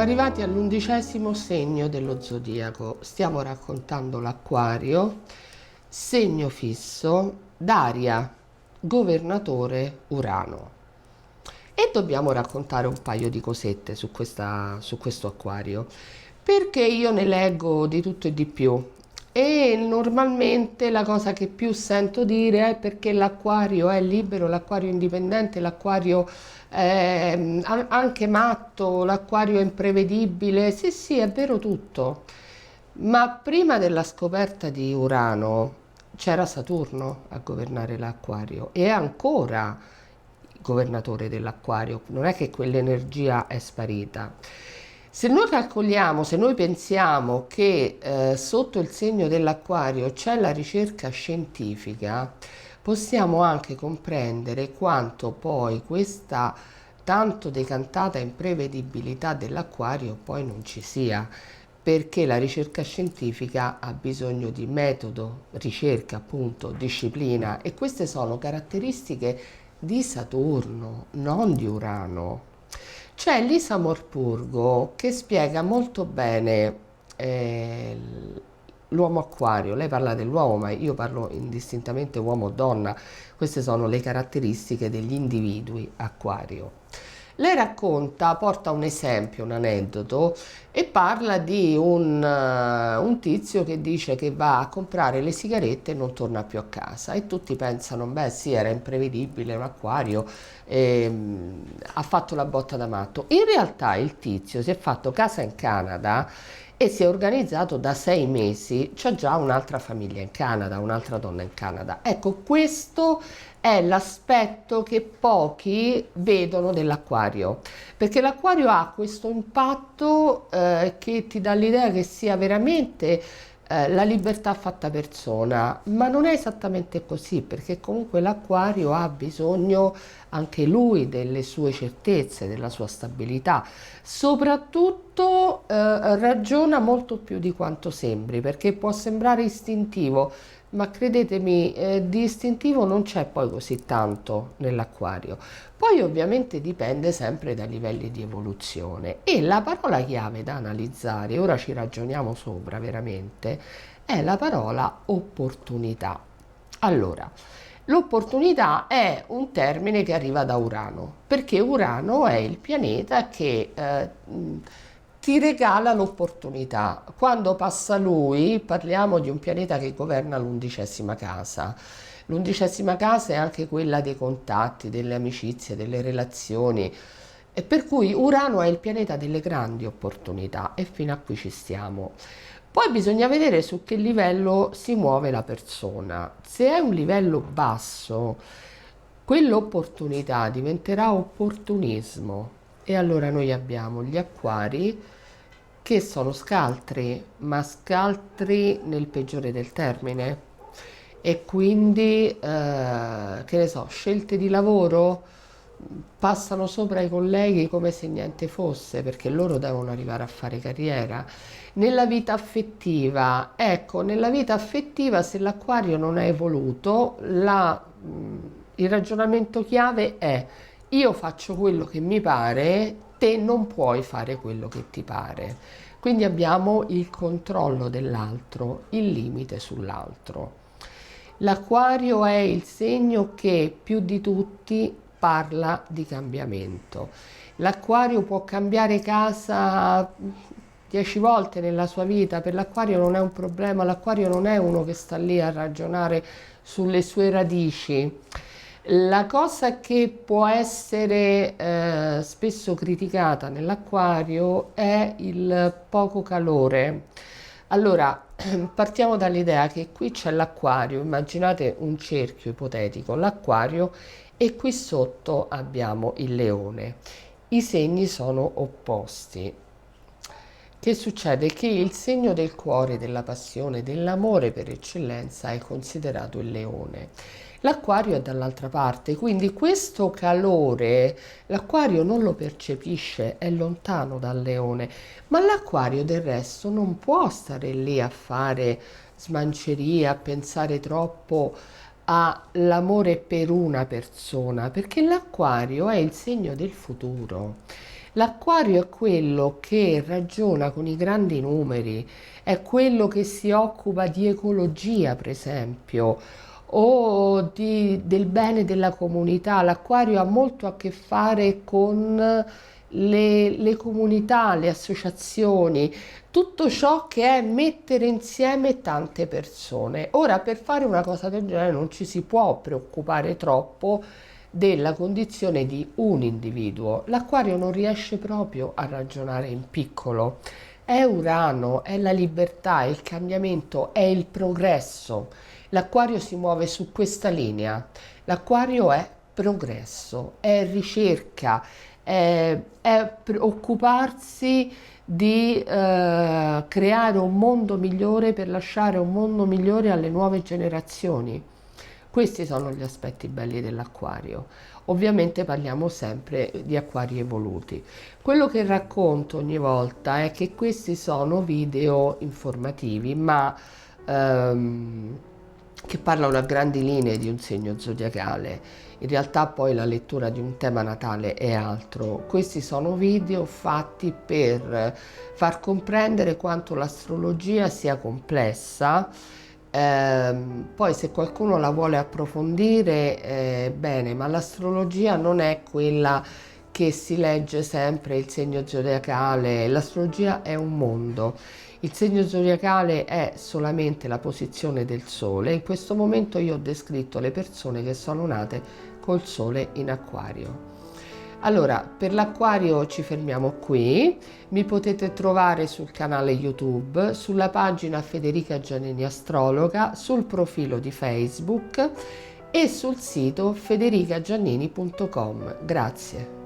Siamo arrivati all'11° segno dello zodiaco. Stiamo raccontando l'Acquario, segno fisso, d'aria, governatore Urano. E dobbiamo raccontare un paio di cosette su questo Acquario, perché io ne leggo di tutto e di più. E normalmente la cosa che più sento dire è perché l'Acquario è libero, l'Acquario è indipendente, l'Acquario è anche matto, l'Acquario è imprevedibile. Sì, sì, è vero tutto. Ma prima della scoperta di Urano c'era Saturno a governare l'Acquario e è ancora governatore dell'Acquario, non è che quell'energia è sparita. Se noi calcoliamo, se noi pensiamo che sotto il segno dell'Acquario c'è la ricerca scientifica, possiamo anche comprendere quanto poi questa tanto decantata imprevedibilità dell'Acquario poi non ci sia, perché la ricerca scientifica ha bisogno di metodo, ricerca, appunto, disciplina, e queste sono caratteristiche di Saturno, non di Urano. C'è Lisa Morpurgo che spiega molto bene eh, l'uomo acquario. Lei parla dell'uomo, ma io parlo indistintamente uomo o donna. Queste sono le caratteristiche degli individui acquario. Lei racconta, porta un esempio, un aneddoto, e parla di un tizio che dice che va a comprare le sigarette e non torna più a casa, e tutti pensano, beh sì, era imprevedibile, un acquario, ha fatto la botta da matto. In realtà il tizio si è fatto casa in Canada e si è organizzato da 6 mesi, c'è già un'altra famiglia in Canada, un'altra donna in Canada. Ecco, questo è l'aspetto che pochi vedono dell'acquario, perché l'acquario ha questo impatto che ti dà l'idea che sia veramente la libertà fatta persona, ma non è esattamente così, perché comunque l'acquario ha bisogno anche lui delle sue certezze, della sua stabilità. Soprattutto ragiona molto più di quanto sembri, perché può sembrare istintivo, ma credetemi, di istintivo non c'è poi così tanto nell'acquario. Poi ovviamente dipende sempre dai livelli di evoluzione, e la parola chiave da analizzare, ora ci ragioniamo sopra veramente, è la parola opportunità. Allora, l'opportunità è un termine che arriva da Urano, perché Urano è il pianeta che ti regala l'opportunità. Quando passa lui, parliamo di un pianeta che governa l'11ª casa. L'11ª casa è anche quella dei contatti, delle amicizie, delle relazioni, e per cui Urano è il pianeta delle grandi opportunità, e fino a qui ci stiamo. Poi bisogna vedere su che livello si muove la persona. Se è un livello basso, quell'opportunità diventerà opportunismo, e allora noi abbiamo gli acquari che sono scaltri, ma scaltri nel peggiore del termine, e quindi che ne so, scelte di lavoro passano sopra i colleghi come se niente fosse, perché loro devono arrivare a fare carriera. Nella vita affettiva, ecco, nella vita affettiva, se l'acquario non è evoluto, il ragionamento chiave è: io faccio quello che mi pare, te non puoi fare quello che ti pare. Quindi abbiamo il controllo dell'altro, il limite sull'altro. L'acquario è il segno che più di tutti parla di cambiamento. L'acquario può cambiare casa 10 volte nella sua vita, per l'acquario non è un problema, l'acquario non è uno che sta lì a ragionare sulle sue radici. La cosa che può essere spesso criticata nell'acquario è il poco calore. Allora, partiamo dall'idea che qui c'è l'acquario, immaginate un cerchio ipotetico, l'acquario, e qui sotto abbiamo il leone. I segni sono opposti. Che succede? Che il segno del cuore, della passione, dell'amore per eccellenza è considerato il leone. L'acquario è dall'altra parte, quindi questo calore l'acquario non lo percepisce, è lontano dal leone, ma l'acquario del resto non può stare lì a fare smanceria, a pensare troppo all'amore per una persona, perché l'acquario è il segno del futuro. L'acquario è quello che ragiona con i grandi numeri, è quello che si occupa di ecologia, per esempio, o del bene della comunità. L'acquario ha molto a che fare con le comunità, le associazioni, tutto ciò che è mettere insieme tante persone. Ora, per fare una cosa del genere non ci si può preoccupare troppo della condizione di un individuo. L'acquario non riesce proprio a ragionare in piccolo. È Urano, è la libertà, è il cambiamento, è il progresso. L'acquario si muove su questa linea. L'acquario è progresso, è ricerca, è occuparsi di creare un mondo migliore per lasciare un mondo migliore alle nuove generazioni. Questi sono gli aspetti belli dell'acquario. Ovviamente parliamo sempre di acquari evoluti. Quello che racconto ogni volta è che questi sono video informativi, ma ehm, che parlano a grandi linee di un segno zodiacale. In realtà poi la lettura di un tema natale è altro. Questi sono video fatti per far comprendere quanto l'astrologia sia complessa. Poi se qualcuno la vuole approfondire, bene, ma l'astrologia non è quella che si legge sempre il segno zodiacale. L'astrologia è un mondo. Il segno zodiacale è solamente la posizione del Sole. In questo momento io ho descritto le persone che sono nate col Sole in Acquario. Allora, per l'Acquario ci fermiamo qui. Mi potete trovare sul canale YouTube, sulla pagina Federica Giannini Astrologa, sul profilo di Facebook e sul sito federicagiannini.com. Grazie.